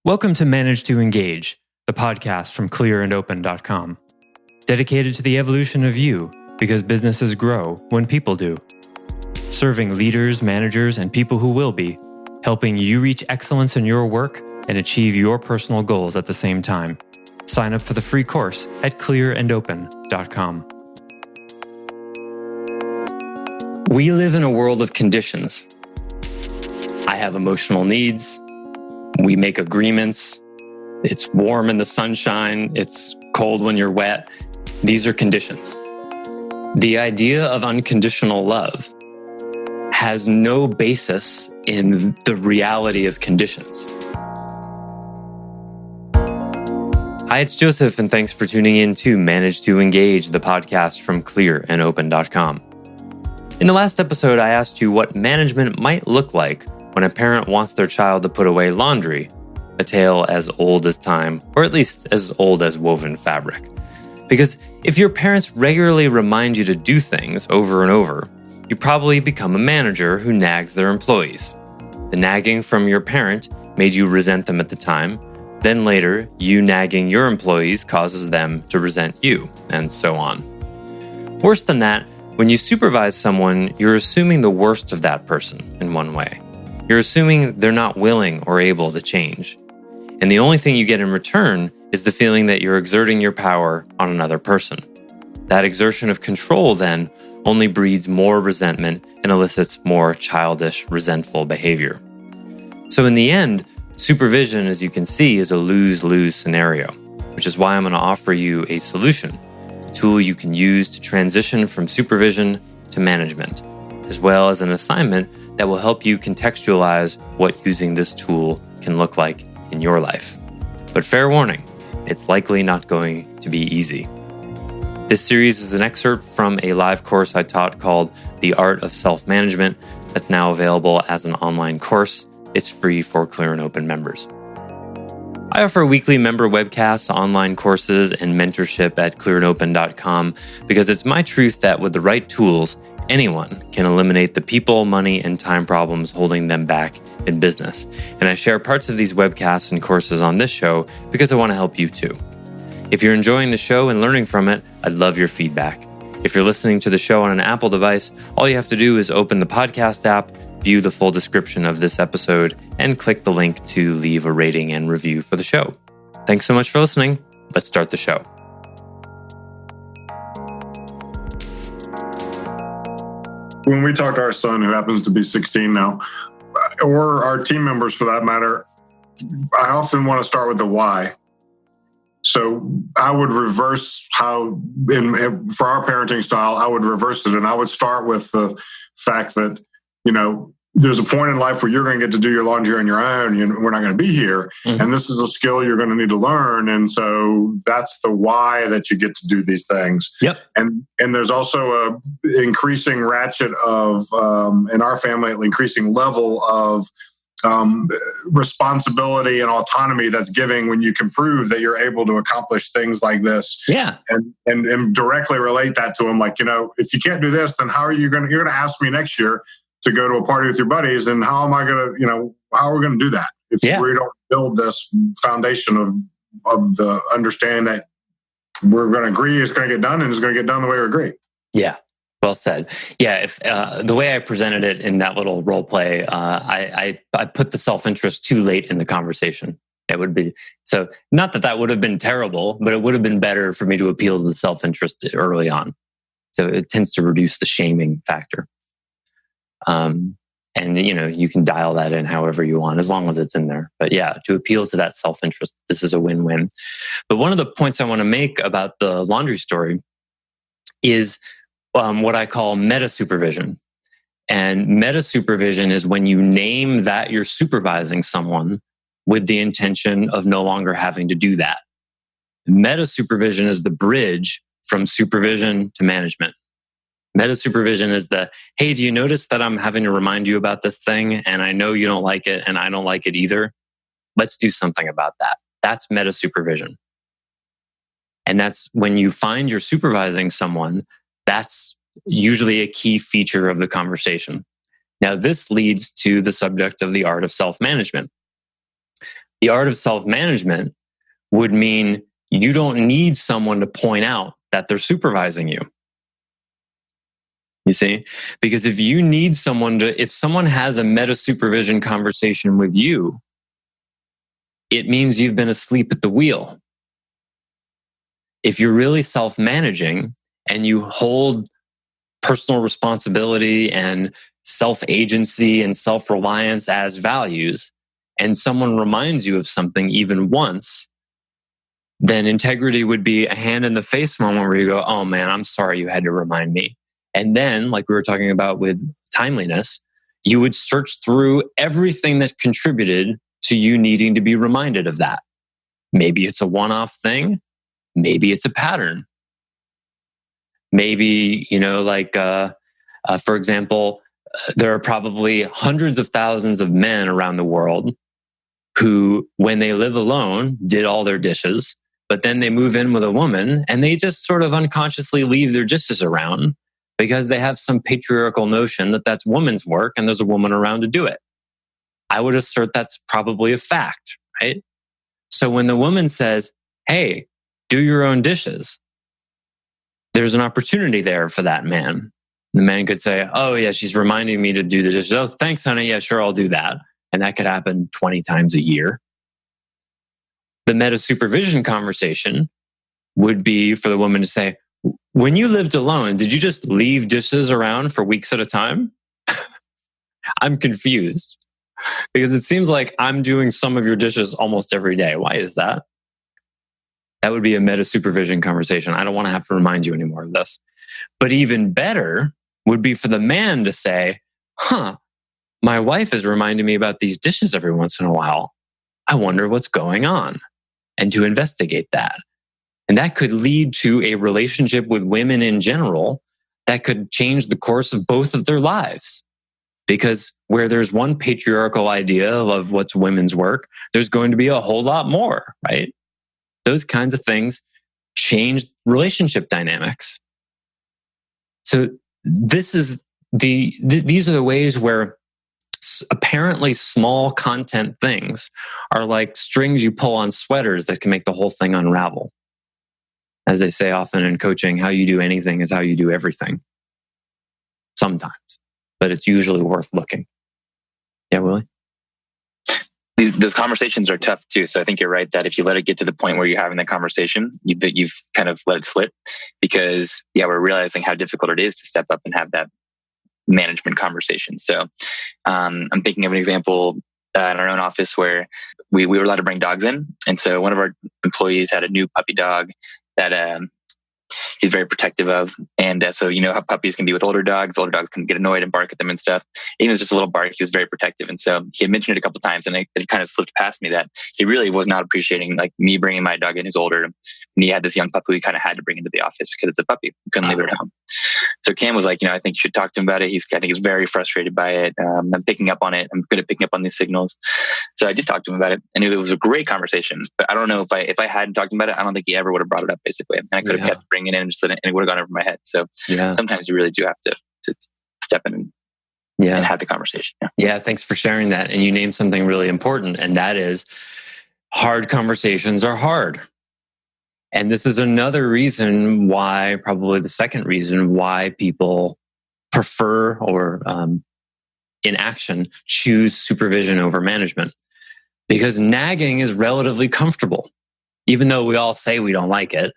Welcome to Manage to Engage, the podcast from clearandopen.com. Dedicated to the evolution of you, because businesses grow when people do. Serving leaders, managers, and people who will be, helping you reach excellence in your work and achieve your personal goals at the same time. Sign up for the free course at clearandopen.com. We live in a world of conditions. I have emotional needs. We make agreements. It's warm in the sunshine. It's cold when you're wet. These are conditions. The idea of unconditional love has no basis in the reality of conditions. Hi, it's Joseph, and thanks for tuning in to Manage to Engage, the podcast from clearandopen.com. In the last episode, I asked you what management might look like when a parent wants their child to put away laundry, a tale as old as time, or at least as old as woven fabric. Because if your parents regularly remind you to do things over and over, you probably become a manager who nags their employees. The nagging from your parent made you resent them at the time. Then later, you nagging your employees causes them to resent you, and so on. Worse than that, when you supervise someone, you're assuming the worst of that person in one way. You're assuming they're not willing or able to change. And the only thing you get in return is the feeling that you're exerting your power on another person. That exertion of control, then, only breeds more resentment and elicits more childish, resentful behavior. So in the end, supervision, as you can see, is a lose-lose scenario, which is why I'm going to offer you a solution, a tool you can use to transition from supervision to management, as well as an assignment that will help you contextualize what using this tool can look like in your life. But fair warning, it's likely not going to be easy. This series is an excerpt from a live course I taught called The Art of Self-Management that's now available as an online course. It's free for Clear and Open members. I offer weekly member webcasts, online courses, and mentorship at clearandopen.com because it's my truth that with the right tools, anyone can eliminate the people, money, and time problems holding them back in business. And I share parts of these webcasts and courses on this show because I want to help you too. If you're enjoying the show and learning from it, I'd love your feedback. If you're listening to the show on an Apple device, all you have to do is open the podcast app, view the full description of this episode, and click the link to leave a rating and review for the show. Thanks so much for listening. Let's start the show. When we talk to our son, who happens to be 16 now, or our team members for that matter, I often want to start with the why. So I would reverse how, for our parenting style, I would reverse it. And I would start with the fact that, there's a point in life where you're going to get to do your laundry on your own. We're not going to be here. Mm-hmm. And this is a skill you're going to need to learn. And so that's the why that you get to do these things. Yep. And there's also a increasing ratchet of, in our family, an increasing level of responsibility and autonomy that's giving when you can prove that you're able to accomplish things like this. Yeah. And directly relate that to them. Like, if you can't do this, then you're going to ask me next year to go to a party with your buddies, and how am I going to, how are we going to do that if we don't build this foundation of the understanding that we're going to agree it's going to get done, and it's going to get done the way we agree. Yeah. Well said. Yeah, if the way I presented it in that little role play, I put the self-interest too late in the conversation. It would be so, not that would have been terrible, but it would have been better for me to appeal to the self-interest early on. So it tends to reduce the shaming factor. And you can dial that in however you want, as long as it's in there. But yeah, to appeal to that self-interest, this is a win-win. But one of the points I want to make about the laundry story is what I call meta-supervision. And meta-supervision is when you name that you're supervising someone with the intention of no longer having to do that. Meta-supervision is the bridge from supervision to management. Meta-supervision is hey, do you notice that I'm having to remind you about this thing? And I know you don't like it, and I don't like it either. Let's do something about that. That's meta-supervision. And that's when you find you're supervising someone, that's usually a key feature of the conversation. Now, this leads to the subject of the art of self-management. The art of self-management would mean you don't need someone to point out that they're supervising you. You see? Because if you need someone if someone has a meta supervision conversation with you, it means you've been asleep at the wheel. If you're really self-managing and you hold personal responsibility and self-agency and self-reliance as values, and someone reminds you of something even once, then integrity would be a hand in the face moment where you go, oh man, I'm sorry you had to remind me. And then, like we were talking about with timeliness, you would search through everything that contributed to you needing to be reminded of that. Maybe it's a one-off thing. Maybe it's a pattern. Maybe, for example, there are probably hundreds of thousands of men around the world who, when they live alone, did all their dishes, but then they move in with a woman and they just sort of unconsciously leave their dishes around because they have some patriarchal notion that that's woman's work and there's a woman around to do it. I would assert that's probably a fact, right? So when the woman says, hey, do your own dishes, there's an opportunity there for that man. The man could say, oh yeah, she's reminding me to do the dishes. Oh, thanks, honey. Yeah, sure, I'll do that. And that could happen 20 times a year. The meta supervision conversation would be for the woman to say, when you lived alone, did you just leave dishes around for weeks at a time? I'm confused because it seems like I'm doing some of your dishes almost every day. Why is that? That would be a meta supervision conversation. I don't want to have to remind you anymore of this. But even better would be for the man to say, my wife is reminding me about these dishes every once in a while. I wonder what's going on, and to investigate that. And that could lead to a relationship with women in general that could change the course of both of their lives. Because where there's one patriarchal idea of what's women's work, there's going to be a whole lot more, right? Those kinds of things change relationship dynamics. So these are the ways where apparently small content things are like strings you pull on sweaters that can make the whole thing unravel. As they say often in coaching, how you do anything is how you do everything. Sometimes, but it's usually worth looking. Yeah, Willie? Those conversations are tough too. So I think you're right that if you let it get to the point where you're having that conversation, you've kind of let it slip because we're realizing how difficult it is to step up and have that management conversation. So I'm thinking of an example in our own office where we were allowed to bring dogs in. And so one of our employees had a new puppy dog that he's very protective of. And so you know how puppies can be with older dogs can get annoyed and bark at them and stuff. Even if it's just a little bark, he was very protective. And so he had mentioned it a couple of times and it kind of slipped past me that he really was not appreciating like me bringing my dog in who's older. And he had this young puppy we kind of had to bring into the office because it's a puppy. We couldn't leave it at home. So Cam was like, I think you should talk to him about it. I think he's very frustrated by it. I'm picking up on it. I'm good at picking up on these signals. So I did talk to him about it and it was a great conversation. But I don't know if I hadn't talked about it, I don't think he ever would have brought it up basically. And I could have kept bringing it in and just and it would have gone over my head. So sometimes you really do have to step in and have the conversation. Yeah, thanks for sharing that. And you named something really important, and that is hard conversations are hard. And this is another reason why, probably the second reason why people prefer or in action choose supervision over management. Because nagging is relatively comfortable, even though we all say we don't like it.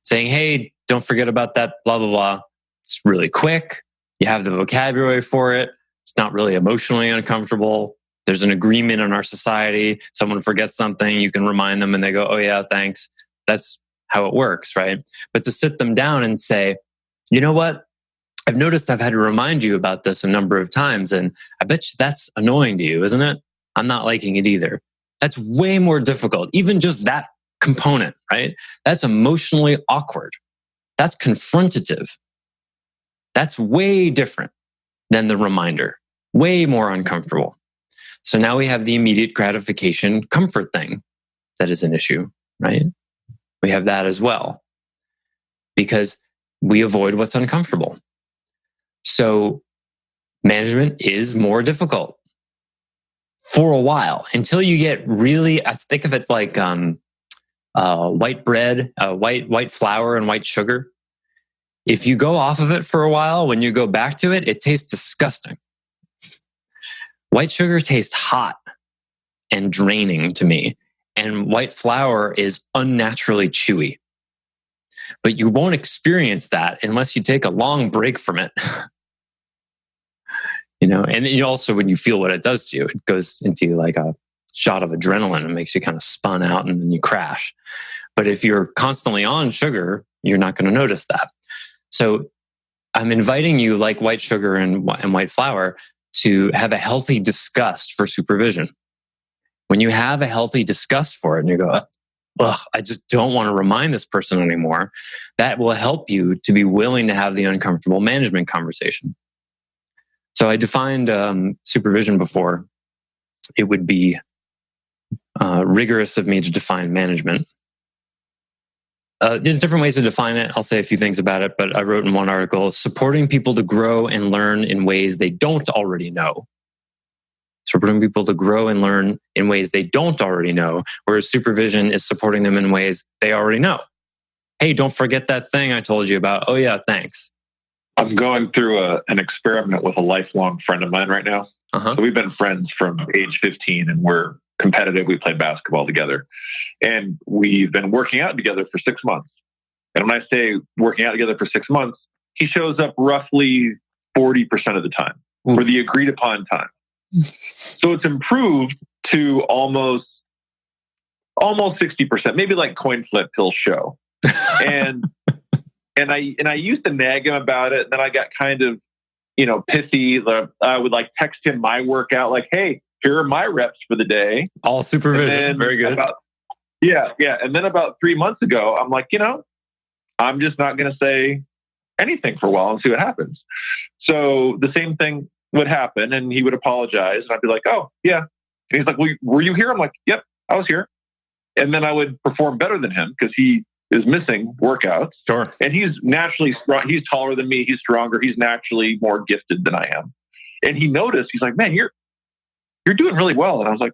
Saying, hey, don't forget about that, blah, blah, blah. It's really quick. You have the vocabulary for it. It's not really emotionally uncomfortable. There's an agreement in our society. Someone forgets something, you can remind them and they go, oh yeah, thanks. That's how it works, right? But to sit them down and say, you know what? I've noticed I've had to remind you about this a number of times, and I bet you that's annoying to you, isn't it? I'm not liking it either. That's way more difficult. Even just that component, right? That's emotionally awkward. That's confrontative. That's way different than the reminder. Way more uncomfortable. So now we have the immediate gratification comfort thing that is an issue, right? We have that as well because we avoid what's uncomfortable. So management is more difficult for a while until you get really, I think of it like white bread, white flour and white sugar. If you go off of it for a while, when you go back to it, it tastes disgusting. White sugar tastes hot and draining to me, and white flour is unnaturally chewy. But you won't experience that unless you take a long break from it. And then also when you feel what it does to you, it goes into like a shot of adrenaline and makes you kind of spun out and then you crash. But if you're constantly on sugar, you're not going to notice that. So I'm inviting you, like white sugar and white flour, to have a healthy disgust for supervision. When you have a healthy disgust for it and you go, ugh, I just don't want to remind this person anymore, that will help you to be willing to have the uncomfortable management conversation. So I defined supervision before. It would be rigorous of me to define management. There's different ways to define it. I'll say a few things about it, but I wrote in one article, supporting people to grow and learn in ways they don't already know. Supporting people to grow and learn in ways they don't already know, whereas supervision is supporting them in ways they already know. Hey, don't forget that thing I told you about. Oh yeah, thanks. I'm going through an experiment with a lifelong friend of mine right now. So we've been friends from age 15 and we're competitive. We play basketball together and we've been working out together for 6 months. And when I say working out together for 6 months, he shows up roughly 40% of the time for the agreed upon time. So it's improved to almost 60%, maybe like coin flip, he'll show. And I used to nag him about it. And then I got kind of, pithy. I would like text him my workout, like, hey, here are my reps for the day. All supervision. Very good. Yeah. And then about 3 months ago, I'm like, I'm just not going to say anything for a while and see what happens. So the same thing would happen and he would apologize. And I'd be like, oh, yeah. And he's like, well, were you here? I'm like, yep, I was here. And then I would perform better than him because he is missing workouts. Sure. And he's naturally strong. He's taller than me. He's stronger. He's naturally more gifted than I am. And he noticed, he's like, man, you're doing really well. And I was like,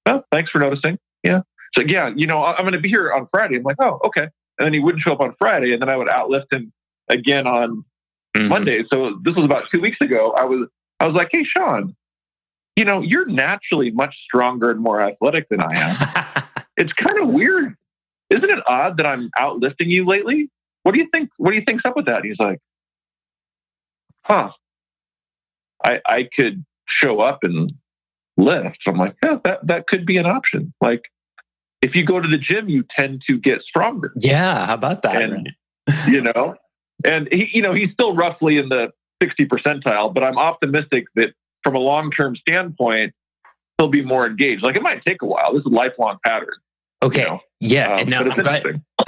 well, thanks for noticing. Yeah. So yeah, I'm going to be here on Friday. I'm like, oh, okay. And then he wouldn't show up on Friday. And then I would outlift him again on Monday. So this was about 2 weeks ago. I was like, hey, Sean, you're naturally much stronger and more athletic than I am. It's kind of weird. Isn't it odd that I'm outlifting you lately? What do you think? What do you think's up with that? And he's like, I could show up and lift. So I'm like, yeah, that could be an option. Like, if you go to the gym, you tend to get stronger. Yeah, how about that? And, and he's still roughly in the 60 percentile, but I'm optimistic that from a long-term standpoint, he'll be more engaged. Like, it might take a while. This is a lifelong pattern. Okay. Yeah. And now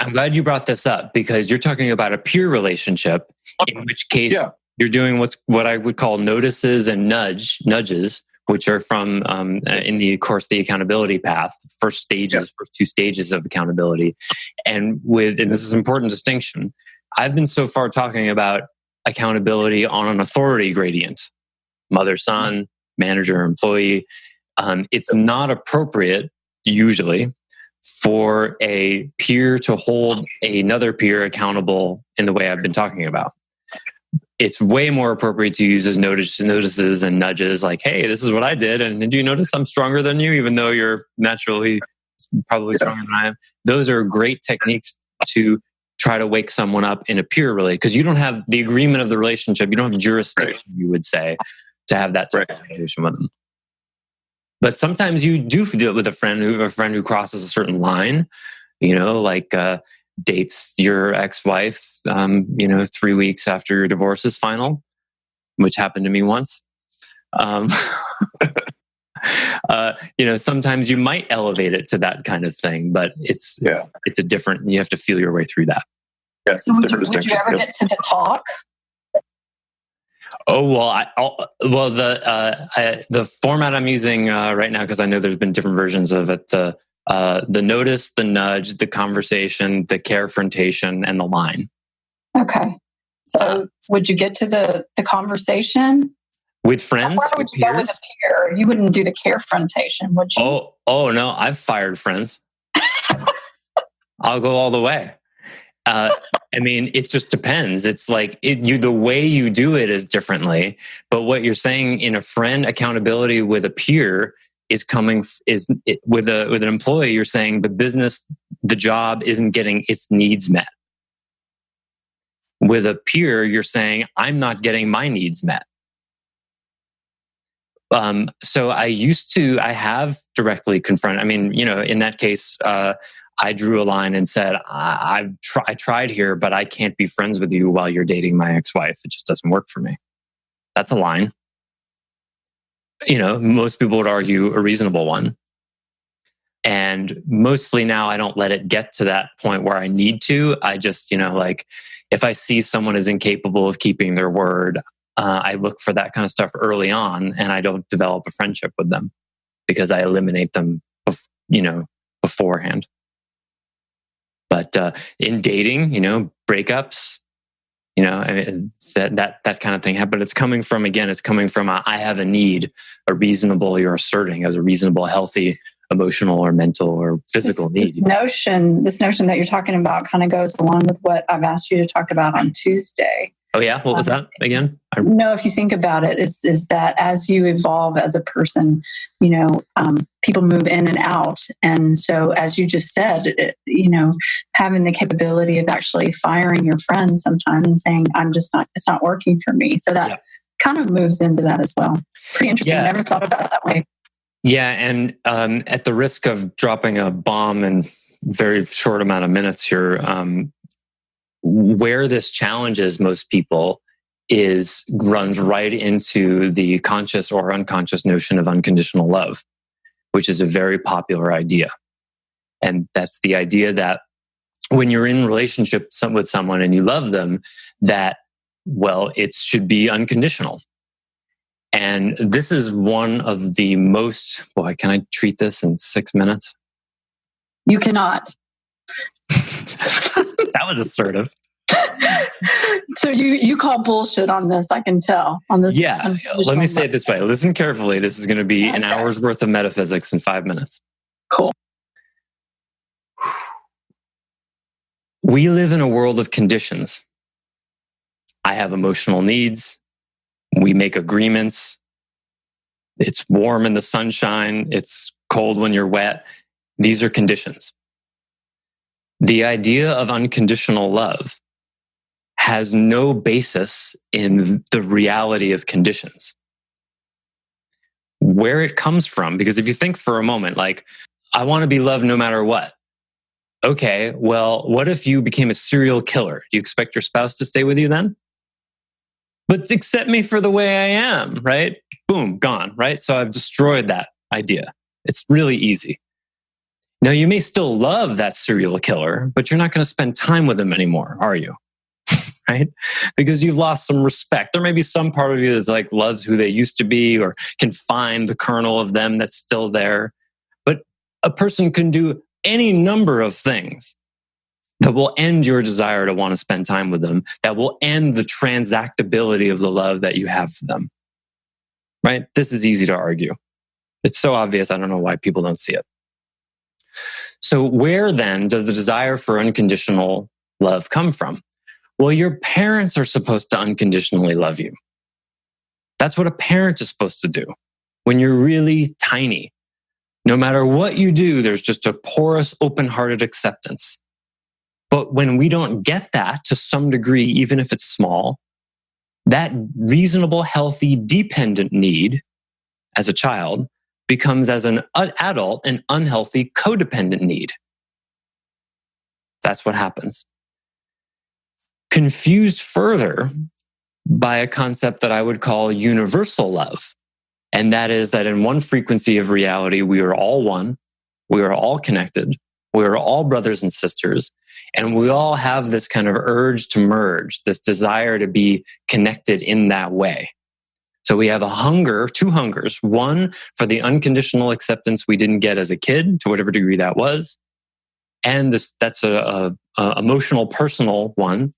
I'm glad you brought this up because you're talking about a peer relationship, in which case you're doing what I would call notices and nudges, which are from in the accountability path, first 2 stages of accountability. And this is an important distinction. I've been so far talking about accountability on an authority gradient, mother, son, manager, employee. It's not appropriate usually for a peer to hold another peer accountable in the way I've been talking about. It's way more appropriate to use as notices and nudges like, hey, this is what I did. And do you notice I'm stronger than you, even though you're naturally probably stronger than I am? Those are great techniques to try to wake someone up in a peer relate, because you don't have the agreement of the relationship. You don't have jurisdiction, you would say, to have that type of conversation with them. But sometimes you do deal with a friend who crosses a certain line, like dates your ex-wife, 3 weeks after your divorce is final, which happened to me once. Sometimes you might elevate it to that kind of thing, but it's a different. You have to feel your way through that. Yeah, so would you ever get to the talk? Oh well, the format I'm using right now, because I know there's been different versions of it. The notice, the nudge, the conversation, the carefrontation, and the line. Okay. So would you get to the conversation? With friends? Why would you go with a peer? You wouldn't do the carefrontation, would you? Oh no, I've fired friends. I'll go all the way. I mean, it just depends. It's like the way you do it is differently. But what you're saying in a friend accountability with a peer is with an employee. You're saying the job isn't getting its needs met. With a peer, you're saying I'm not getting my needs met. So I have directly confronted. I mean, in that case, I drew a line and said, I tried here, but I can't be friends with you while you're dating my ex-wife. It just doesn't work for me. That's a line. Most people would argue a reasonable one. And mostly now I don't let it get to that point where I need to. I just, if I see someone is incapable of keeping their word, I look for that kind of stuff early on, and I don't develop a friendship with them because I eliminate them, beforehand. But in dating, breakups, that kind of thing. But it's coming from I have a need, a reasonable, you're asserting as a reasonable, healthy, emotional or mental or physical need. This notion that you're talking about kind of goes along with what I've asked you to talk about on Tuesday. Oh yeah, what was that again? No, if you think about it, is that as you evolve as a person, people move in and out, and so as you just said, having the capability of actually firing your friends sometimes and saying, it's not working for me. So that kind of moves into that as well. Pretty interesting. I never thought about it that way. Yeah, and at the risk of dropping a bomb in very short amount of minutes here. Where this challenges most people runs right into the conscious or unconscious notion of unconditional love, which is a very popular idea. And that's the idea that when you're in relationship with someone and you love them, that, it should be unconditional. And this is one of the most, can I treat this in 6 minutes? You cannot. That was assertive. So you call bullshit on this, I can tell. On this, yeah. Let me say it this way. Listen carefully. This is going to be an hour's worth of metaphysics in 5 minutes. Cool. We live in a world of conditions. I have emotional needs. We make agreements. It's warm in the sunshine. It's cold when you're wet. These are conditions. The idea of unconditional love has no basis in the reality of conditions. Where it comes from, because if you think for a moment, I want to be loved no matter what. Okay, well, what if you became a serial killer? Do you expect your spouse to stay with you then? But accept me for the way I am, right? Boom, gone, right? So I've destroyed that idea. It's really easy. Now, you may still love that serial killer, but you're not going to spend time with him anymore, are you? Right? Because you've lost some respect. There may be some part of you that's loves who they used to be or can find the kernel of them that's still there. But a person can do any number of things that will end your desire to want to spend time with them, that will end the transactability of the love that you have for them. Right? This is easy to argue. It's so obvious, I don't know why people don't see it. So where then does the desire for unconditional love come from? Well, your parents are supposed to unconditionally love you. That's what a parent is supposed to do. When you're really tiny, no matter what you do, there's just a porous, open-hearted acceptance. But when we don't get that to some degree, even if it's small, that reasonable, healthy, dependent need as a child becomes as an adult an unhealthy, codependent need. That's what happens. Confused further by a concept that I would call universal love. And that is that in one frequency of reality, we are all one. We are all connected. We are all brothers and sisters. And we all have this kind of urge to merge, this desire to be connected in that way. So we have two hungers. One for the unconditional acceptance we didn't get as a kid, to whatever degree that was. And that's a emotional, personal one.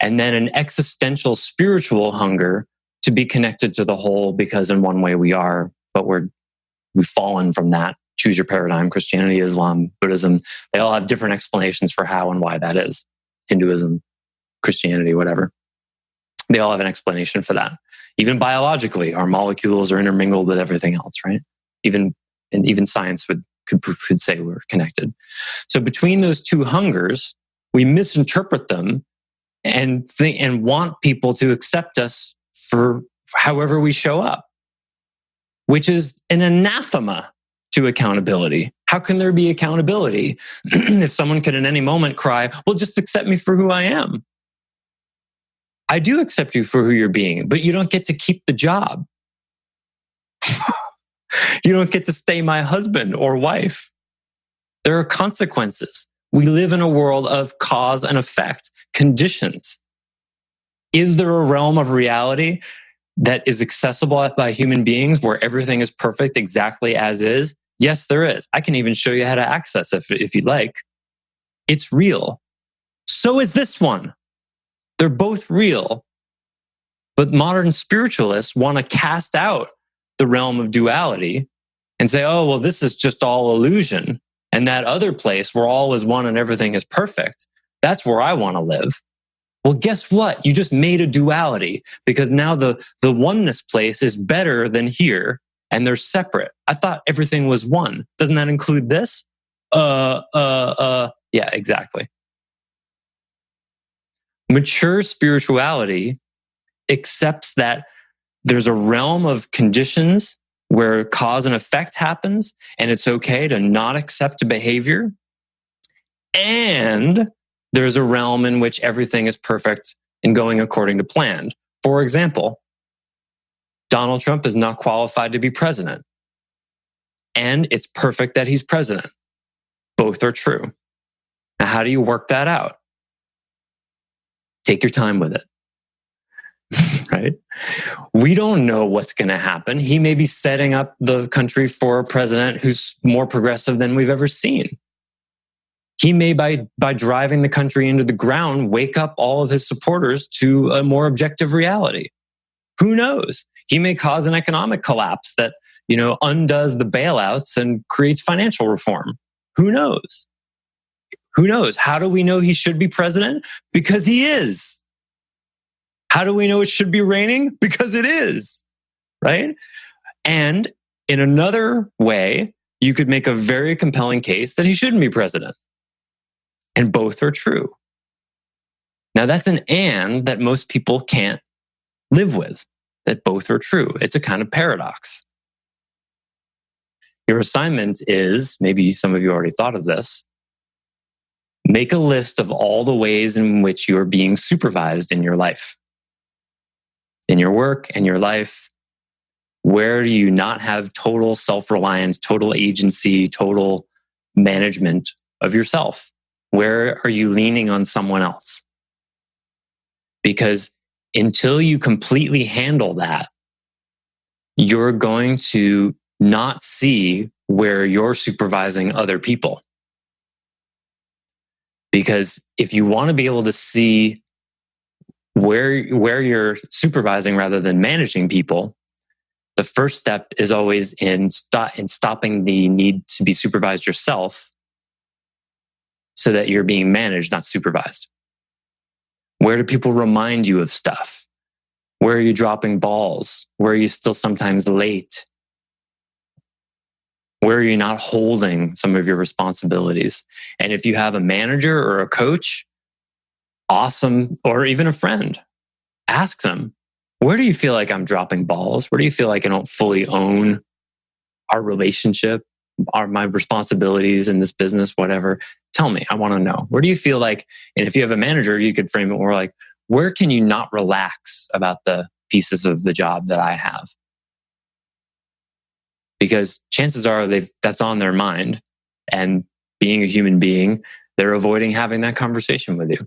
And then an existential, spiritual hunger to be connected to the whole, because in one way we are, but we've fallen from that. Choose your paradigm, Christianity, Islam, Buddhism, they all have different explanations for how and why that is. Hinduism, Christianity, whatever. They all have an explanation for that. Even biologically, our molecules are intermingled with everything else, right? Even science could say we're connected. So between those two hungers, we misinterpret them and want people to accept us for however we show up, which is an anathema to accountability. How can there be accountability if someone could at any moment cry, well, just accept me for who I am? I do accept you for who you're being, but you don't get to keep the job. You don't get to stay my husband or wife. There are consequences. We live in a world of cause and effect, conditions. Is there a realm of reality that is accessible by human beings where everything is perfect exactly as is? Yes, there is. I can even show you how to access it if you'd like. It's real. So is this one. They're both real. But modern spiritualists want to cast out the realm of duality and say, oh, well, this is just all illusion. And that other place where all is one and everything is perfect, that's where I want to live. Well, guess what? You just made a duality, because now the oneness place is better than here and they're separate. I thought everything was one. Doesn't that include this? Yeah, exactly. Mature spirituality accepts that there's a realm of conditions where cause and effect happens, and it's okay to not accept a behavior. And there's a realm in which everything is perfect and going according to plan. For example, Donald Trump is not qualified to be president. And it's perfect that he's president. Both are true. Now, how do you work that out? Take your time with it. Right? We don't know what's going to happen. He may be setting up the country for a president who's more progressive than we've ever seen. He may, by driving the country into the ground, wake up all of his supporters to a more objective reality. Who knows? He may cause an economic collapse that, undoes the bailouts and creates financial reform. Who knows? Who knows? How do we know he should be president? Because he is. How do we know it should be raining? Because it is, right? And in another way, you could make a very compelling case that he shouldn't be president. And both are true. Now, that's an and that most people can't live with, that both are true. It's a kind of paradox. Your assignment is, maybe some of you already thought of this, make a list of all the ways in which you're being supervised in your life. In your work and your life, where do you not have total self-reliance, total agency, total management of yourself? Where are you leaning on someone else? Because until you completely handle that, you're going to not see where you're supervising other people. Because if you want to be able to see where you're supervising rather than managing people, the first step is always in stopping the need to be supervised yourself so that you're being managed, not supervised. Where do people remind you of stuff? Where are you dropping balls? Where are you still sometimes late? Where are you not holding some of your responsibilities? And if you have a manager or a coach, awesome, or even a friend, ask them, where do you feel like I'm dropping balls? Where do you feel like I don't fully own our relationship, my responsibilities in this business, whatever? Tell me, I want to know. Where do you feel like, and if you have a manager, you could frame it more like, where can you not relax about the pieces of the job that I have? Because chances are that's on their mind, and being a human being, they're avoiding having that conversation with you.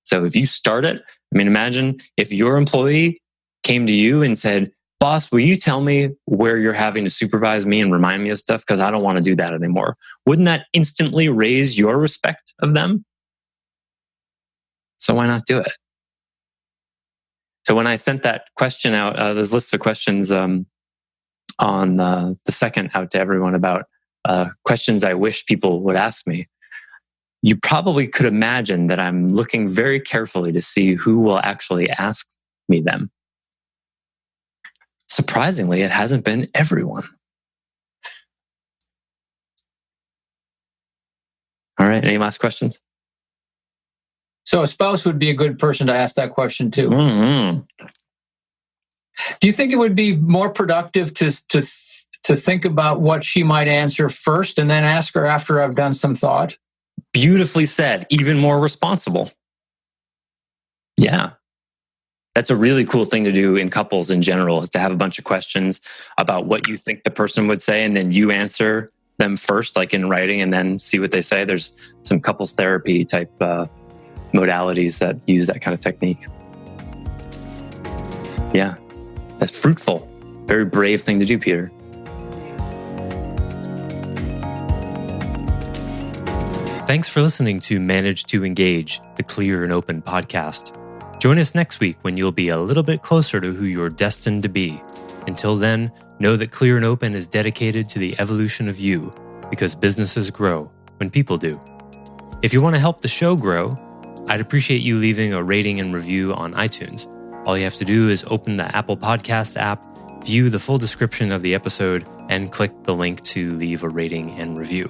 So if you start it, imagine if your employee came to you and said, boss, will you tell me where you're having to supervise me and remind me of stuff? Because I don't want to do that anymore. Wouldn't that instantly raise your respect of them? So why not do it? So when I sent that question out, those lists of questions on the second out to everyone about questions I wish people would ask me, you probably could imagine that I'm looking very carefully to see who will actually ask me them. Surprisingly, it hasn't been everyone. All right, any last questions? So a spouse would be a good person to ask that question to. Mm-hmm. Do you think it would be more productive to think about what she might answer first and then ask her after I've done some thought? Beautifully said. Even more responsible. Yeah. That's a really cool thing to do in couples in general, is to have a bunch of questions about what you think the person would say, and then you answer them first, like in writing, and then see what they say. There's some couples therapy type modalities that use that kind of technique. Yeah, that's fruitful. Very brave thing to do, Peter. Thanks for listening to Manage to Engage, the Clear and Open podcast. Join us next week when you'll be a little bit closer to who you're destined to be. Until then, know that Clear and Open is dedicated to the evolution of you, because businesses grow when people do. If you want to help the show grow, I'd appreciate you leaving a rating and review on iTunes. All you have to do is open the Apple Podcasts app, view the full description of the episode, and click the link to leave a rating and review.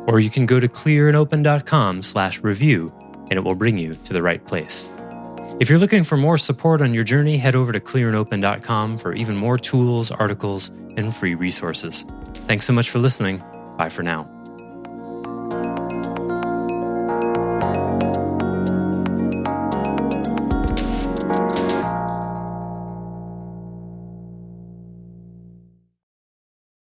Or you can go to clearandopen.com/review and it will bring you to the right place. If you're looking for more support on your journey, head over to clearandopen.com for even more tools, articles, and free resources. Thanks so much for listening. Bye for now.